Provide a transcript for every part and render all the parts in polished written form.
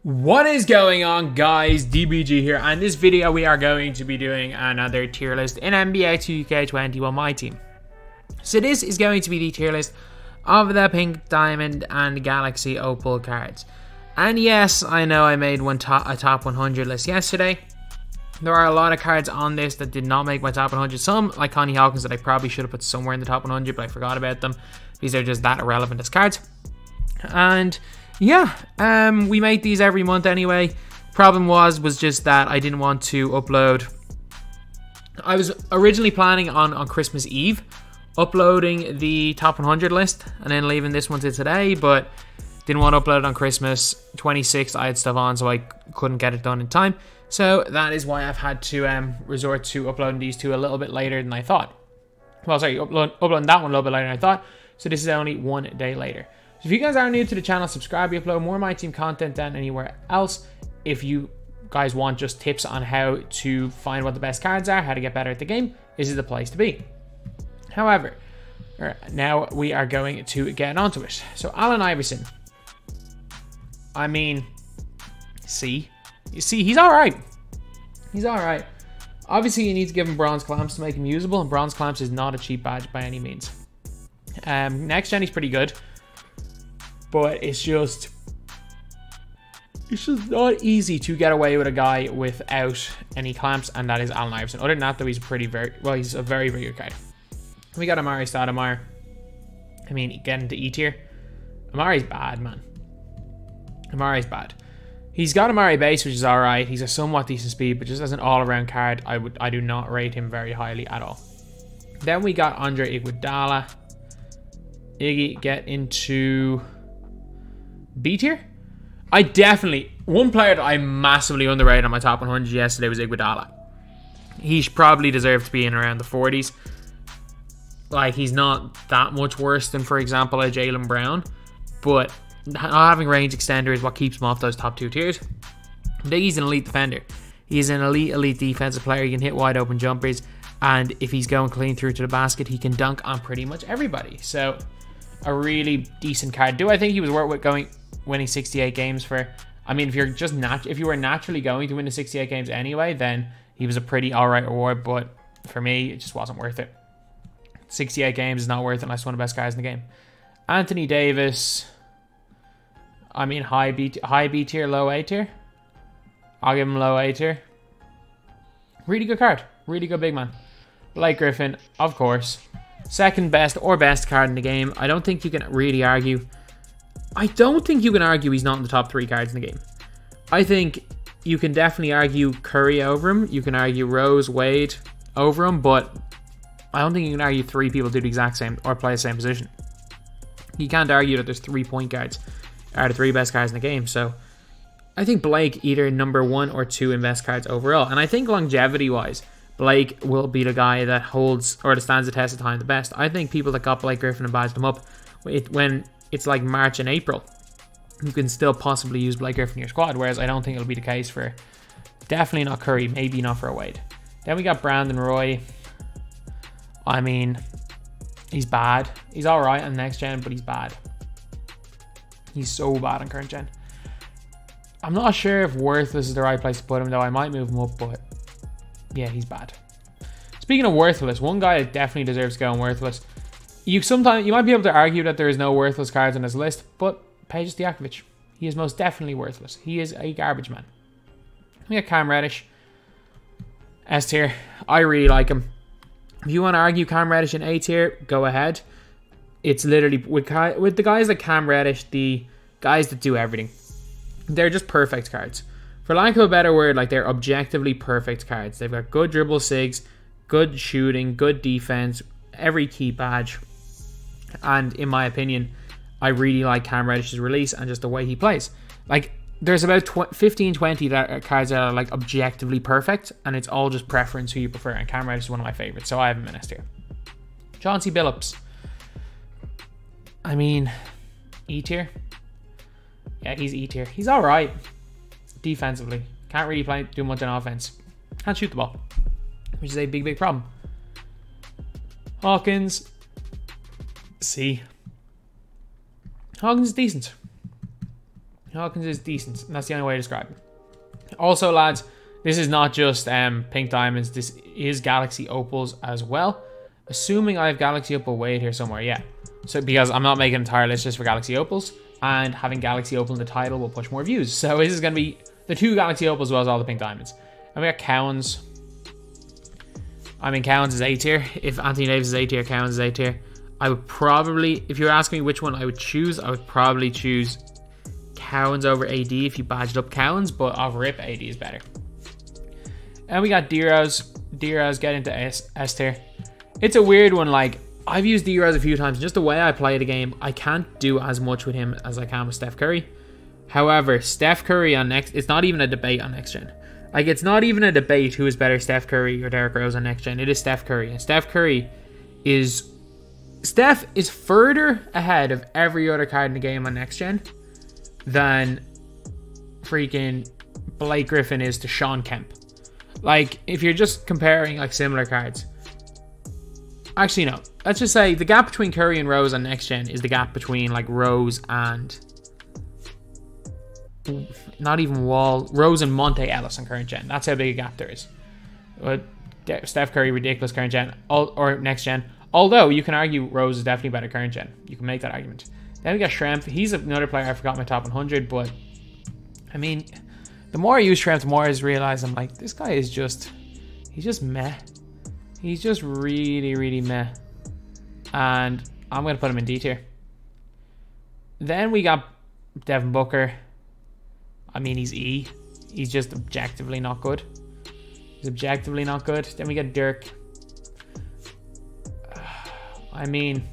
What is going on, guys? DBG here, and in this video we are going to be doing another tier list in NBA 2K21 MyTEAM. So this is going to be the tier list of the Pink Diamond and Galaxy Opal cards. And yes, I know I made a top 100 list yesterday. There are a lot of cards on this that did not make my top 100. Some, like Connie Hawkins, that I probably should have put somewhere in the top 100, but I forgot about them. These are just that irrelevant as cards. And yeah, we make these every month anyway. Problem was just that I didn't want to upload. I was originally planning on Christmas Eve uploading the top 100 list and then leaving this one to today, but didn't want to upload it on Christmas 26th. I had stuff on, so I couldn't get it done in time. So that is why I've had to resort to uploading these two a little bit later than I thought. Well, sorry, uploading that one a little bit later than I thought. So this is only 1 day later. So if you guys are new to the channel, subscribe. We upload more MyTEAM content than anywhere else. If you guys want just tips on how to find what the best cards are, how to get better at the game, this is the place to be. However, now we are going to get onto it. So Allen Iverson. I mean, you see, he's all right. He's all right. Obviously, you need to give him bronze clamps to make him usable, and bronze clamps is not a cheap badge by any means. Next gen, he's pretty good, but it's just not easy to get away with a guy without any clamps, and that is Allen Iverson. Other than that, though, he's he's a very, very good card. We got Amari Stoudemire. I mean, getting to E tier. Amari's bad, man. Amari's bad. He's got Amari base, which is alright. He's a somewhat decent speed, but just as an all-around card, I do not rate him very highly at all. Then we got Andre Iguodala. Iggy, get into B tier. One player that I massively underrated on my top 100 yesterday was Iguodala. He probably deserved to be in around the 40s. Like, he's not that much worse than, for example, a Jaylen Brown, but not having range extender is what keeps him off those top 2 tiers. He's an elite defender. He's an elite defensive player. He can hit wide open jumpers, and if he's going clean through to the basket, he can dunk on pretty much everybody. So, a really decent card. Do I think he was worth winning 68 games for? I mean, if you were naturally going to win the 68 games anyway, then he was a pretty alright reward. But for me, it just wasn't worth it. 68 games is not worth it unless one of the best guys in the game. Anthony Davis. I mean, high B tier, low A tier. I'll give him low A tier. Really good card. Really good big man. Blake Griffin, of course. Second best or best card in the game. I don't think you can really argue. I don't think you can argue he's not in the top 3 cards in the game. I think you can definitely argue Curry over him. You can argue Rose, Wade over him, but I don't think you can argue 3 people do the exact same or play the same position. You can't argue that there's 3 point guards are the 3 best cards in the game. So I think Blake either number 1 or 2 in best cards overall. And I think longevity wise, Blake will be the guy that holds or that stands the test of time the best. I think people that got Blake Griffin and badged him up when it's like March and April, you can still possibly use Blake Griffin in your squad, whereas I don't think it'll be the case for definitely not Curry, maybe not for a Wade. Then we got Brandon Roy. I mean, he's bad. He's alright on next gen, but he's bad. He's so bad on current gen. I'm not sure if worthless is the right place to put him, though. I might move him up, but yeah, he's bad. Speaking of worthless, one guy that definitely deserves to go on worthless. You might be able to argue that there is no worthless cards on this list, but Peja Stojakovic, he is most definitely worthless. He is a garbage man. We got Cam Reddish, S tier. I really like him. If you want to argue Cam Reddish in A tier, go ahead. It's literally with the guys like Cam Reddish, the guys that do everything. They're just perfect cards. For lack of a better word, like, they're objectively perfect cards. They've got good dribble sigs, good shooting, good defense, every key badge. And in my opinion, I really like Cam Reddish's release and just the way he plays. Like, there's about 15-20 cards that are like objectively perfect, and it's all just preference who you prefer. And Cam Reddish is one of my favorites, so I have him in S tier. Chauncey Billups. I mean, E tier. Yeah, he's E tier. He's alright defensively. Can't really do much on offense. Can't shoot the ball, which is a big problem. Hawkins. C. Hawkins is decent. Hawkins is decent, and that's the only way to describe him. Also, lads, this is not just pink diamonds. This is Galaxy Opals as well. Assuming I have Galaxy Opal Wade here somewhere, yeah. So because I'm not making an entire list just for Galaxy Opals, and having Galaxy Opal in the title will push more views. So this is going to be the 2 Galaxy Opals as well as all the pink diamonds. And we got Cowens. I mean, Cowens is A tier. If Anthony Davis is A tier, Cowens is A tier. I would probably, if you were asking me which one I would choose, I would probably choose Cowens over AD if you badged up Cowens, but off rip, AD is better. And we got D-Rose. D-Rose get into S tier. It's a weird one. Like, I've used D-Rose a few times. Just the way I play the game, I can't do as much with him as I can with Steph Curry. However, Steph Curry on next, it's not even a debate on next gen. Like, it's not even a debate who is better, Steph Curry or Derrick Rose on next gen. It is Steph Curry. And Steph is further ahead of every other card in the game on next gen than freaking Blake Griffin is to Sean Kemp. Like, if you're just comparing like similar cards. Actually, no. Let's just say the gap between Curry and Rose on next gen is the gap between like Rose and not even Wall, Rose and Monte Ellis on current gen. That's how big a gap there is. But Steph Curry, ridiculous current gen or next gen. Although you can argue Rose is definitely better current gen. You can make that argument. Then we got Schrempf. He's another player I forgot my top 100, but I mean, the more I use Schrempf, the more I realize I'm like, this guy is just, he's just meh. He's just really, really meh. And I'm going to put him in D tier. Then we got Devon Booker. I mean, he's E. He's just objectively not good. He's objectively not good. Then we get Dirk. I mean,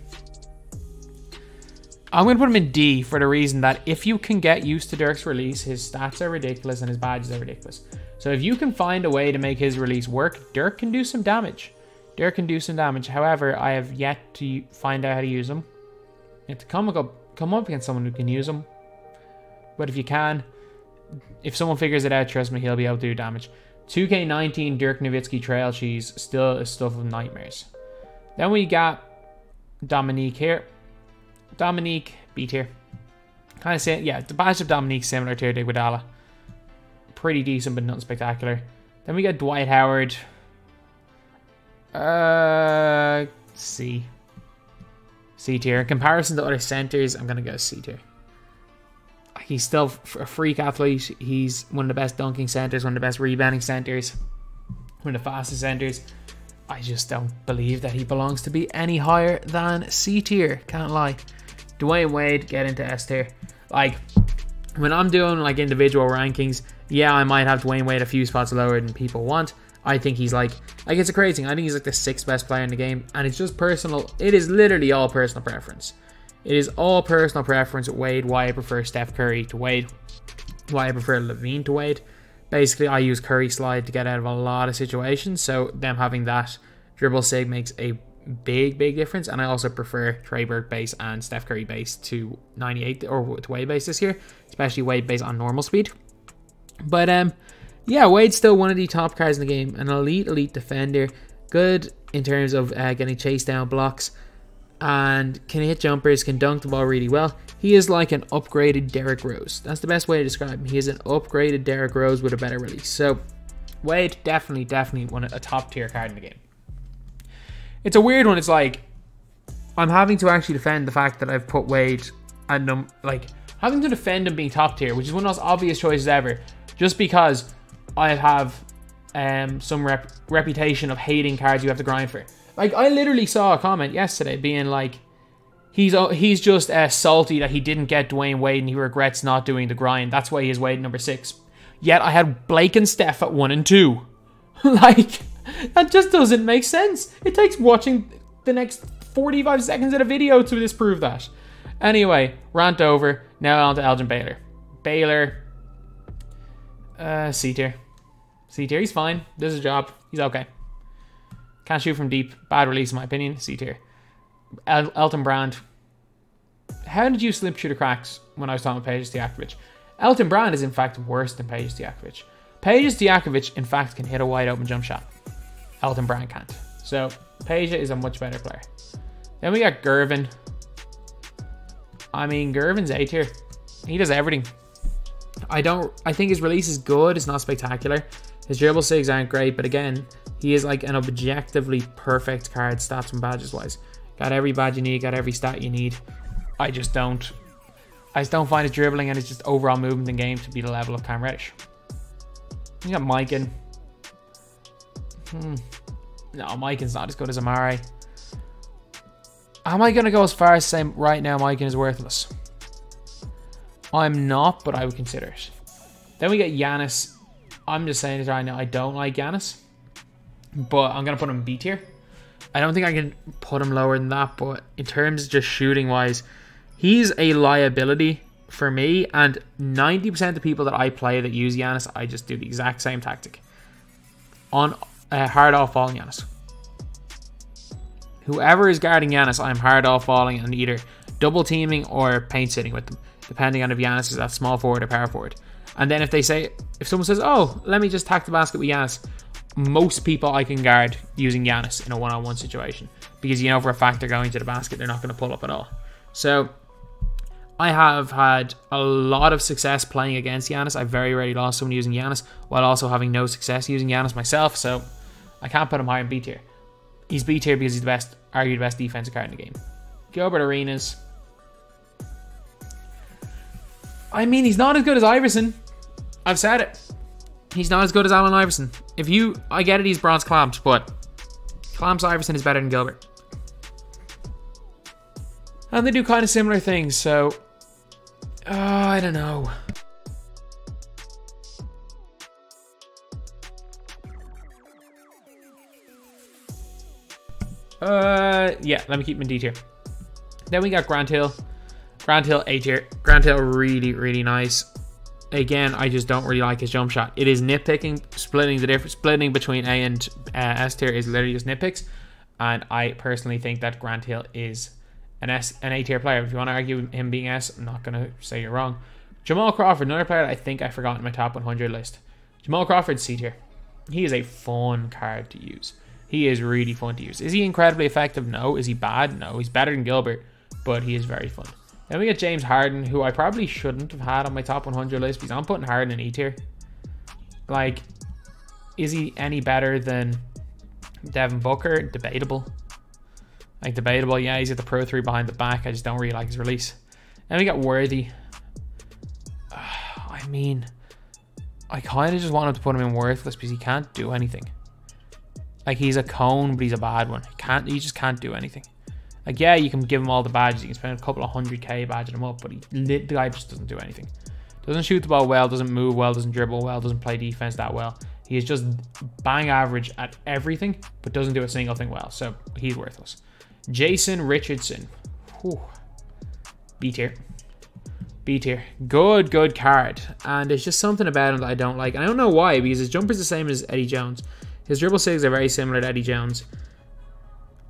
I'm going to put him in D for the reason that if you can get used to Dirk's release, his stats are ridiculous and his badges are ridiculous. So if you can find a way to make his release work, Dirk can do some damage. Dirk can do some damage. However, I have yet to find out how to use him. You have to come up against someone who can use him. But if you can, if someone figures it out, trust me, he'll be able to do damage. 2K19 Dirk Nowitzki Trail Cheese still is stuff of nightmares. Then we got Dominique here. Dominique, B tier. Kind of say, yeah, the badge of Dominique similar to Iguodala. Pretty decent, but nothing spectacular. Then we got Dwight Howard. C. C tier. In comparison to other centers, I'm gonna go C tier. He's still a freak athlete. He's one of the best dunking centers, one of the best rebounding centers, one of the fastest centers. I just don't believe that he belongs to be any higher than C tier. Can't lie. Dwayne Wade, get into S tier. Like, when I'm doing like individual rankings, yeah, I might have Dwayne Wade a few spots lower than people want. I think he's like it's a crazy thing. I think he's like the 6th best player in the game, and it's just personal. It is literally all personal preference. It is all personal preference with Wade, why I prefer Steph Curry to Wade, why I prefer Lavine to Wade. Basically, I use Curry slide to get out of a lot of situations, so them having that dribble sig makes a big difference. And I also prefer Trey Burke base and Steph Curry base to 98 or to Wade base this year, especially Wade base on normal speed. But yeah, Wade's still one of the top cards in the game, an elite defender, good in terms of getting chase down blocks, and can hit jumpers, can dunk the ball really well. He is like an upgraded Derrick Rose. That's the best way to describe him. He is an upgraded Derrick Rose with a better release. So Wade definitely a top tier card in the game. It's a weird one. It's like I'm having to actually defend the fact that I've put Wade and like having to defend him being top tier, which is one of those obvious choices ever, just because I have some reputation of hating cards you have to grind for. Like, I literally saw a comment yesterday being like, he's just salty that he didn't get Dwayne Wade and he regrets not doing the grind. That's why he is Wade number 6. Yet I had Blake and Steph at 1 and 2. Like, that just doesn't make sense. It takes watching the next 45 seconds of the video to disprove that. Anyway, rant over. Now on to Elgin Baylor. Baylor, C tier. C tier, he's fine. Does his job. He's okay. Can't shoot from deep. Bad release in my opinion. C tier. Elton Brand. How did you slip through the cracks when I was talking about Peja Stojakovic? Elton Brand is in fact worse than Peja Stojakovic. Peja Stojakovic in fact can hit a wide open jump shot. Elton Brand can't. So Peja is a much better player. Then we got Girvin. I mean, Girvin's A tier. He does everything. I think his release is good. It's not spectacular. His dribble sigs aren't great, but again, he is like an objectively perfect card, stats and badges wise. Got every badge you need, got every stat you need. I just don't find his dribbling and his just overall movement in game to be the level of Cam Reddish. You got Mikan. No, Mikan's not as good as Amari. Am I going to go as far as saying right now Mikan is worthless? I'm not, but I would consider it. Then we get Giannis. I'm just saying it right now. I don't like Giannis, but I'm going to put him in B tier. I don't think I can put him lower than that, but in terms of just shooting wise, he's a liability for me, and 90% of the people that I play that use Giannis, I just do the exact same tactic. On hard off balling Giannis. Whoever is guarding Giannis, I'm hard off balling and either double teaming or paint sitting with them, depending on if Giannis is that small forward or power forward. And then if someone says, oh, let me just tack the basket with Giannis, most people I can guard using Giannis in a one-on-one situation, because you know for a fact they're going to the basket, they're not going to pull up at all. So I have had a lot of success playing against Giannis. I very rarely lost someone using Giannis, while also having no success using Giannis myself, so I can't put him higher in B tier. He's B tier because he's arguably the best defensive card in the game. Gilbert Arenas. I mean, he's not as good as Iverson. I've said it. He's not as good as Allen Iverson. I get it, he's bronze clamps, but clamps Iverson is better than Gilbert. And they do kind of similar things, so I don't know. Yeah, let me keep him in D tier. Then we got Grant Hill. Grant Hill A tier. Grant Hill really, really nice. Again, I just don't really like his jump shot. It is nitpicking. Splitting the difference, splitting between A and S tier is literally just nitpicks. And I personally think that Grant Hill is an A tier player. If you want to argue him being S, I'm not gonna say you're wrong. Jamal Crawford, another player that I think I forgot in my top 100 list. Jamal Crawford C tier. He is a fun card to use. He is really fun to use. Is he incredibly effective? No. Is he bad? No. He's better than Gilbert, but he is very fun. Then we get James Harden, who I probably shouldn't have had on my top 100 list, because I'm putting Harden in E tier. Like, is he any better than Devon Booker? Debatable. Like, debatable. Yeah, he's got the Pro 3 behind the back. I just don't really like his release. Then we got Worthy. I mean, I kind of just wanted to put him in worthless because he can't do anything. Like, he's a cone, but he's a bad one. He just can't do anything. Like, yeah, you can give him all the badges. You can spend a couple of 100k badging him up, but the guy just doesn't do anything. Doesn't shoot the ball well, doesn't move well, doesn't dribble well, doesn't play defense that well. He is just bang average at everything, but doesn't do a single thing well. So he's worthless. Jason Richardson. Whew. B tier. B tier. Good card. And there's just something about him that I don't like. And I don't know why, because his jumper's the same as Eddie Jones. His dribble sigs are very similar to Eddie Jones.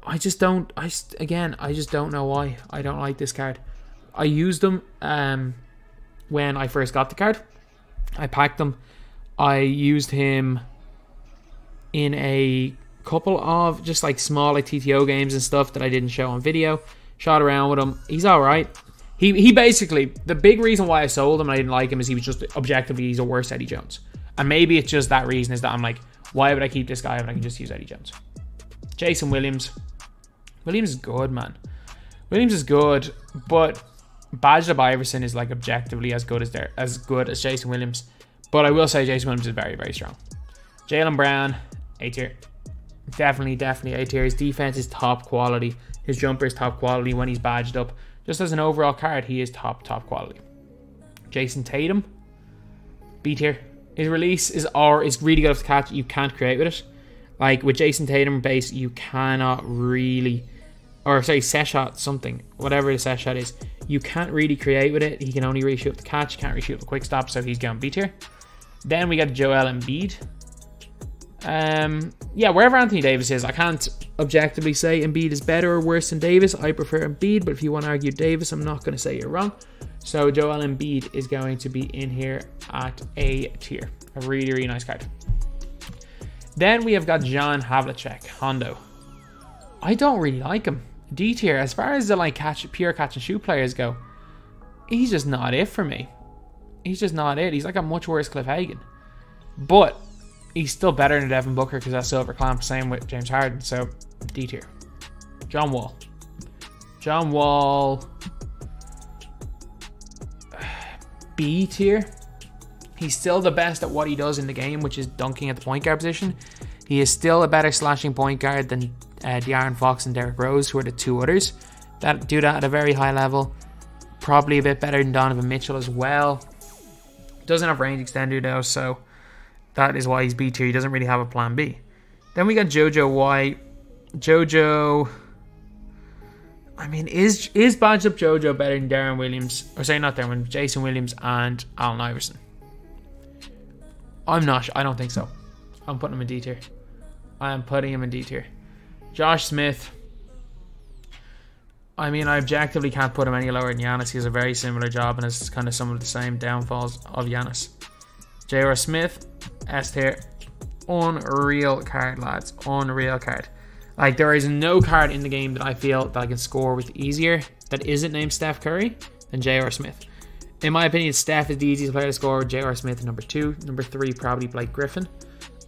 I just don't know why I don't like this card. I used them when I first got the card. I packed them. I used him in a couple of just like small like TTO games and stuff that I didn't show on video. Shot around with him. He's alright. He basically, the big reason why I sold him and I didn't like him is he was just objectively, he's a worse Eddie Jones. And maybe it's just that reason, is that I'm like, why would I keep this guy when I can just use Eddie Jones? Jason Williams. Williams is good, man. Williams is good, but badged up Iverson is like objectively as good as Jason Williams. But I will say Jason Williams is very, very strong. Jaylen Brown, A tier. Definitely A tier. His defense is top quality. His jumper is top quality when he's badged up. Just as an overall card, he is top quality. Jason Tatum, B tier. His release is really good off the catch. You can't create with it. Like with Jason Tatum base, you cannot really, or sorry, set shot something, whatever the set shot is, you can't really create with it. He can only really shoot the catch, can't really shoot the quick stop, so he's going B tier. Then we got Joel Embiid. Yeah, wherever Anthony Davis is, I can't objectively say Embiid is better or worse than Davis. I prefer Embiid, but if you want to argue Davis, I'm not going to say you're wrong. So Joel Embiid is going to be in here at A tier. A really, really nice card. Then we have got John Havlicek, Hondo. I don't really like him. D tier, as far as the like pure catch and shoot players go, he's just not it for me. he's just not it. He's like a much worse Cliff Hagan. But he's still better than Devon Booker because that's silver clamp. Same with James Harden. So D tier. John Wall. John Wall. B tier. He's still the best at what he does in the game, which is dunking at the point guard position. He is still a better slashing point guard than De'Aaron Fox and Derrick Rose, who are the two others that do that at a very high level. Probably a bit better than Donovan Mitchell as well. Doesn't have range extender though, so that is why he's B tier. He doesn't really have a plan B. Then we got JoJo White. JoJo, I mean, is badged up JoJo better than Darren Williams? Or sorry, not Darren Williams, Jason Williams and Allen Iverson? I'm not. I don't think so. I'm putting him in D tier. I am putting him in D tier. Josh Smith. I mean, I objectively can't put him any lower than Giannis. He has a very similar job and has kind of some of the same downfalls of Giannis. J.R. Smith, S tier. Unreal card, lads. Unreal card. Like, there is no card in the game that I feel that I can score with easier that isn't named Steph Curry than J.R. Smith. In my opinion, Steph is the easiest player to score. J.R. Smith number 2. Number 3, probably Blake Griffin.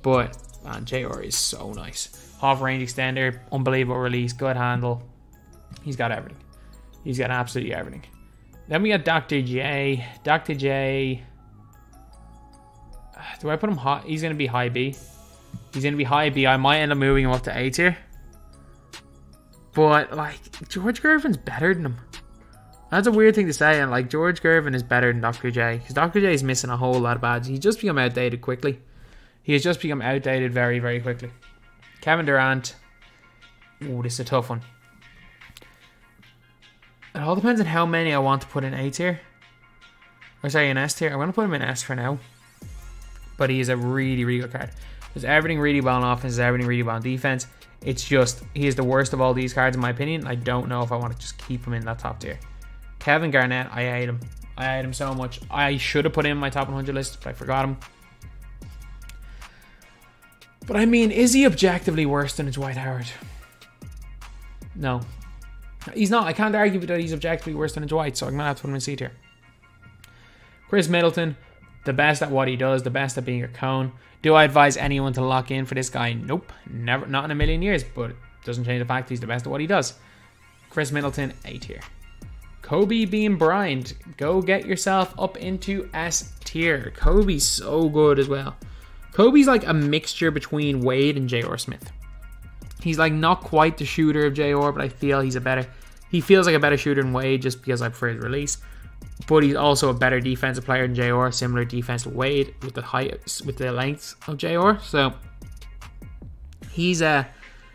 But, man, J.R. is so nice. Half range extender, unbelievable release, good handle. He's got everything. He's got absolutely everything. Then we got Dr. J. Dr. J. Do I put him high? He's going to be high B. He's going to be high B. I might end up moving him up to A tier. But, like, George Gervin's better than him. That's a weird thing to say. And, like, George Gervin is better than Dr. J. Because Dr. J is missing a whole lot of badges. He's just become outdated quickly. He has just become outdated very, very quickly. Kevin Durant. Ooh, this is a tough one. It all depends on how many I want to put in A tier. Or sorry, in S tier. I'm going to put him in S for now. But he is a really, really good card. There's everything really well on offense. There's everything really well on defense. It's just, he is the worst of all these cards in my opinion. I don't know if I want to just keep him in that top tier. Kevin Garnett, I hate him. I hate him so much. I should have put him in my top 100 list, but I forgot him. But I mean, is he objectively worse than Dwight Howard? No. He's not. I can't argue that he's objectively worse than Dwight, so I'm going to have to put him in C tier. Chris Middleton, the best at what he does, the best at being a cone. Do I advise anyone to lock in for this guy? Nope. Never. Not in a million years, but it doesn't change the fact he's the best at what he does. Chris Middleton, A tier. Kobe Bean Bryant, go get yourself up into S tier. Kobe's so good as well. Kobe's like a mixture between Wade and J.R. Smith. He's like not quite the shooter of J.R., but I feel he feels like a better shooter than Wade just because I prefer his release. But he's also a better defensive player than J.R., similar defense to Wade with the height, with the lengths of J.R. So he's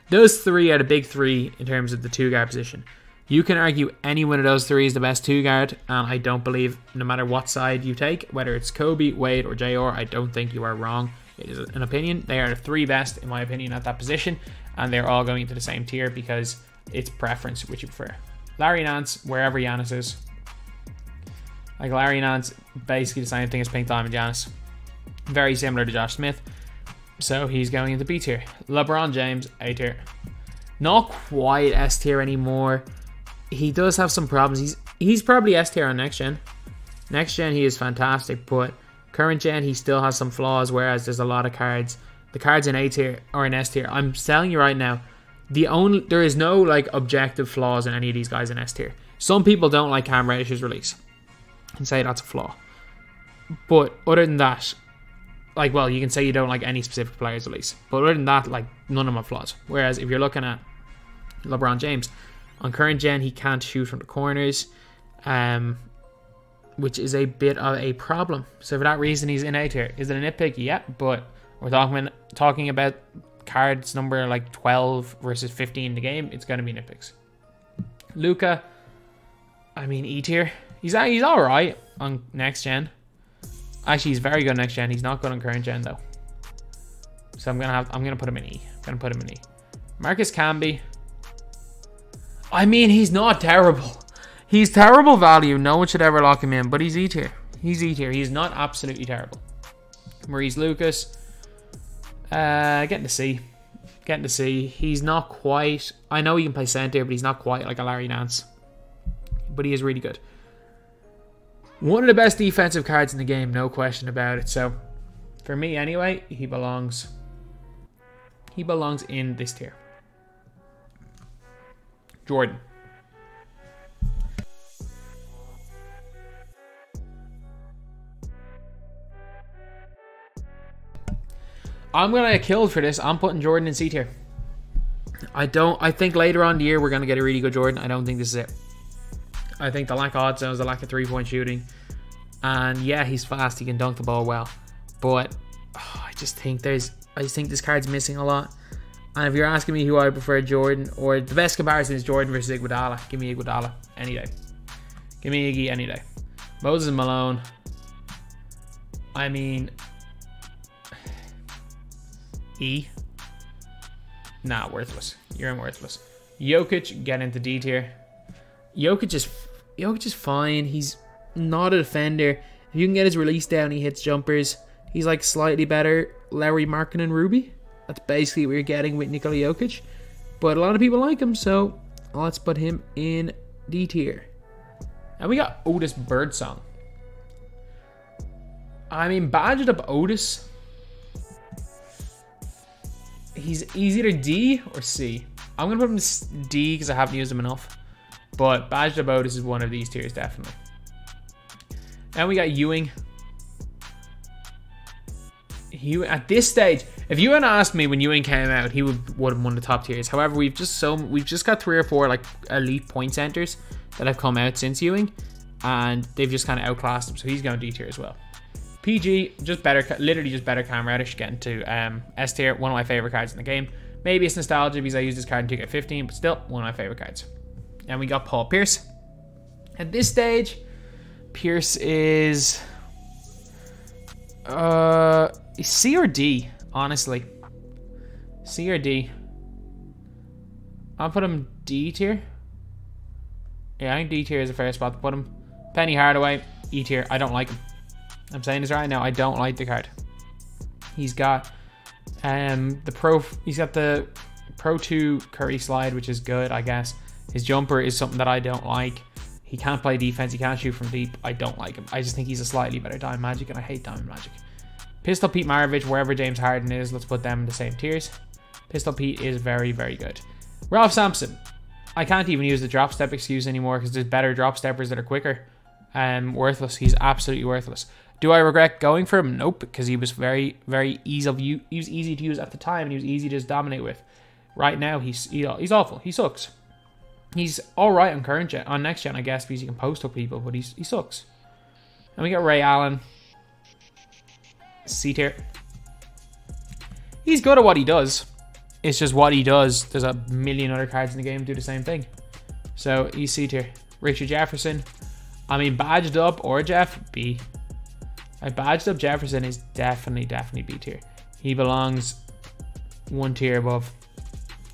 those three are the big three in terms of the two guard position. You can argue any one of those three is the best two guard, and I don't believe no matter what side you take, whether it's Kobe, Wade, or J.R., I don't think you are wrong. It is an opinion. They are the three best, in my opinion, at that position, and they're all going into the same tier because it's preference which you prefer. Larry Nance, wherever Giannis is. Like Larry Nance, basically the same thing as Pink Diamond Giannis. Very similar to Josh Smith. So he's going into B tier. LeBron James, A tier. Not quite S tier anymore. He does have some problems. He's probably S tier on next gen. Next gen he is fantastic, but current gen he still has some flaws, whereas there's a lot of cards. The cards in A tier or in S tier, I'm telling you right now, there is no like objective flaws in any of these guys in S tier. Some people don't like Cam Reddish's release and say that's a flaw. But other than that, like, well, you can say you don't like any specific player's release. But other than that, like, none of them are flaws. Whereas if you're looking at LeBron James, on current gen, he can't shoot from the corners, which is a bit of a problem. So for that reason, he's in A tier. Is it a nitpick? Yeah, but we're talking about cards number like 12 versus 15 in the game. It's going to be nitpicks. Luka, I mean, E tier. He's all right on next gen. Actually, he's very good on next gen. He's not good on current gen though. So I'm gonna put him in E. Marcus Camby. I mean, he's not terrible. He's terrible value. No one should ever lock him in, but he's E tier. He's E tier. He's not absolutely terrible. Maurice Lucas. Getting to C. He's not quite. I know he can play center, but he's not quite like a Larry Nance. But he is really good. One of the best defensive cards in the game, no question about it. So, for me anyway, he belongs in this tier. Jordan. I'm gonna get killed for this. I'm putting Jordan in C tier. I think later on in the year we're gonna get a really good Jordan. I don't think this is it. I think the lack of odd zones, the lack of 3-point shooting, and yeah, he's fast. He can dunk the ball well, but I just think this card's missing a lot. And if you're asking me who I prefer, Jordan, or the best comparison is Jordan versus Iguodala, give me Iguodala any day. Give me Iggy any day. Moses and Malone. I mean, nah, worthless. You're worthless. Jokic, get into D tier. Jokic is fine. He's not a defender. If you can get his release down, he hits jumpers. He's like slightly better Larry Markkinen Ruby. That's basically what you're getting with Nikola Jokic. But a lot of people like him, so let's put him in D tier. And we got Otis Birdsong. I mean, badged up Otis. He's either D or C. I'm going to put him in D because I haven't used him enough. But badged up Otis is one of these tiers, definitely. And we got Ewing. At this stage, if you had asked me when Ewing came out, he would have won the top tiers. However, we've just got 3 or 4 like elite point centers that have come out since Ewing, and they've just kind of outclassed him. So he's going D tier as well. PG, just better, literally just better Cam Reddish, getting to S tier. One of my favorite cards in the game. Maybe it's nostalgia because I used this card in 2K15, but still one of my favorite cards. And we got Paul Pierce. At this stage, Pierce is C or D, honestly. C or D. I'll put him D tier. Yeah, I think D tier is a fair spot to put him. Penny Hardaway, E tier. I don't like him. I'm saying this right now. I don't like the card. He's got he's got the Pro 2 Curry slide, which is good, I guess. His jumper is something that I don't like. He can't play defense. He can't shoot from deep. I don't like him. I just think he's a slightly better Diamond Magic, and I hate Diamond Magic. Pistol Pete Maravich, wherever James Harden is, let's put them in the same tiers. Pistol Pete is very, very good. Ralph Sampson. I can't even use the drop step excuse anymore because there's better drop steppers that are quicker. Worthless. He's absolutely worthless. Do I regret going for him? Nope, because he was very, very easy. He was easy to use at the time, and he was easy to just dominate with. Right now, he's awful. He sucks. He's all right on current gen, on next gen, I guess, because he can post up people, but he sucks. And we got Ray Allen, C tier. He's good at what he does. It's just what he does. There's a million other cards in the game do the same thing. So he's C tier. Richard Jefferson. I mean, badged up or Jeff, B. I badged up Jefferson is definitely B tier. He belongs one tier above.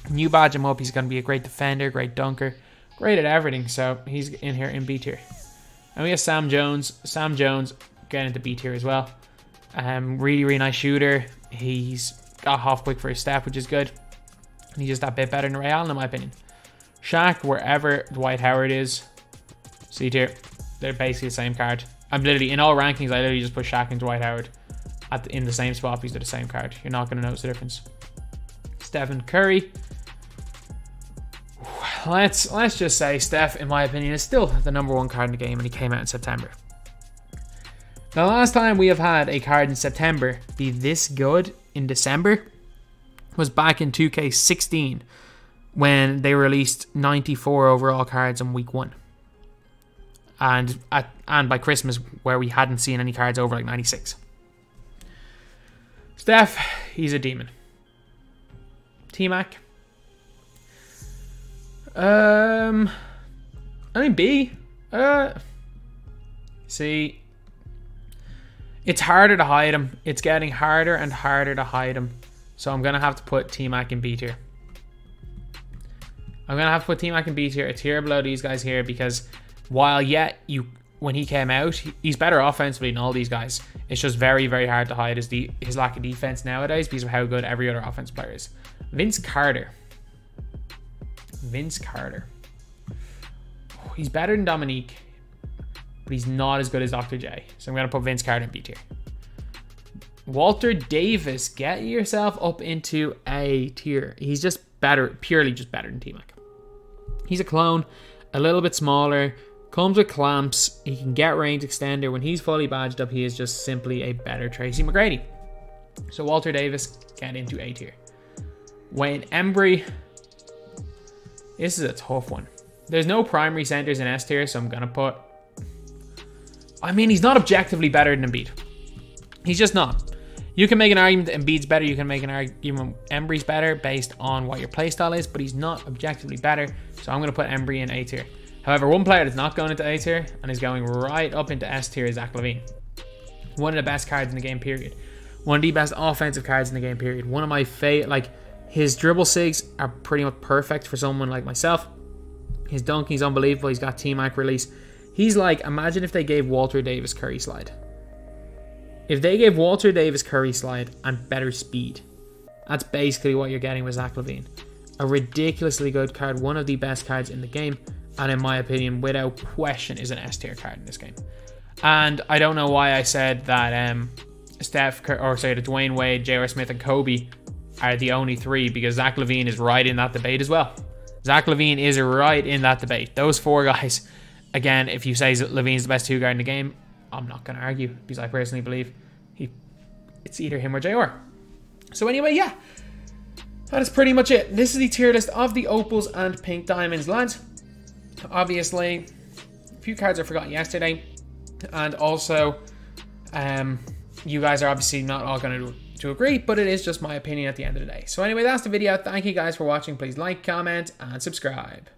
New badge him up, he's going to be a great defender, great dunker, great at everything. So he's in here in B tier. And we have Sam Jones. Sam Jones getting into B tier as well. Really, really nice shooter. He's got half quick for his step, which is good. And he's just that bit better than Ray Allen, in my opinion. Shaq, wherever Dwight Howard is, C tier. They're basically the same card. I'm literally, in all rankings, I literally just put Shaq and Dwight Howard in the same spot because they're the same card. You're not going to notice the difference. Stephen Curry. Let's just say Steph, in my opinion, is still the #1 card in the game, and he came out in September. The last time we have had a card in September be this good in December was back in 2K16 when they released 94 overall cards in week 1. And by Christmas, where we hadn't seen any cards over like 96. Steph, he's a demon. T-Mac. I mean B. See, it's harder to hide him. It's getting harder and harder to hide him. So I'm gonna have to put T-Mac in B tier. I'm gonna have to put T-Mac in B tier. A tier below these guys here because while when he came out, he's better offensively than all these guys. It's just very, very hard to hide his lack of defense nowadays because of how good every other offense player is. Vince Carter. Vince Carter. Oh, he's better than Dominique. but he's not as good as Dr. J. So I'm going to put Vince Carter in B tier. Walter Davis, get yourself up into A tier. He's just better, purely just better than T-Mac. He's a clone, a little bit smaller, comes with clamps, he can get range extender. When he's fully badged up, he is just simply a better Tracy McGrady. So Walter Davis, get into A tier. Wayne Embry, this is a tough one. There's no primary centers in S tier, so I'm going to put... I mean, he's not objectively better than Embiid. He's just not. You can make an argument that Embiid's better. You can make an argument Embry's better based on what your playstyle is, but he's not objectively better. So I'm going to put Embry in A tier. However, one player that's not going into A tier and is going right up into S tier is Zach Lavine. One of the best cards in the game, period. One of the best offensive cards in the game, period. One of my favorite, like, his dribble sigs are pretty much perfect for someone like myself. His dunking's unbelievable. He's got T-Mac release. He's like, imagine if they gave Walter Davis Curry slide. If they gave Walter Davis Curry slide and better speed, that's basically what you're getting with Zach Lavine. A ridiculously good card, one of the best cards in the game, and in my opinion, without question, is an S tier card in this game. And I don't know why I said that the Dwayne Wade, J.R. Smith, and Kobe are the only three, because Zach Lavine is right in that debate as well. Zach Lavine is right in that debate. Those four guys, again, if you say Lavine's the best two guard in the game, I'm not going to argue, because I personally believe it's either him or JR. So anyway, yeah, that is pretty much it. This is the tier list of the Opals and Pink Diamonds, lads. Obviously, a few cards I forgot yesterday, and also, you guys are obviously not all going to agree, but it is just my opinion at the end of the day. So anyway, that's the video. Thank you guys for watching. Please like, comment, and subscribe.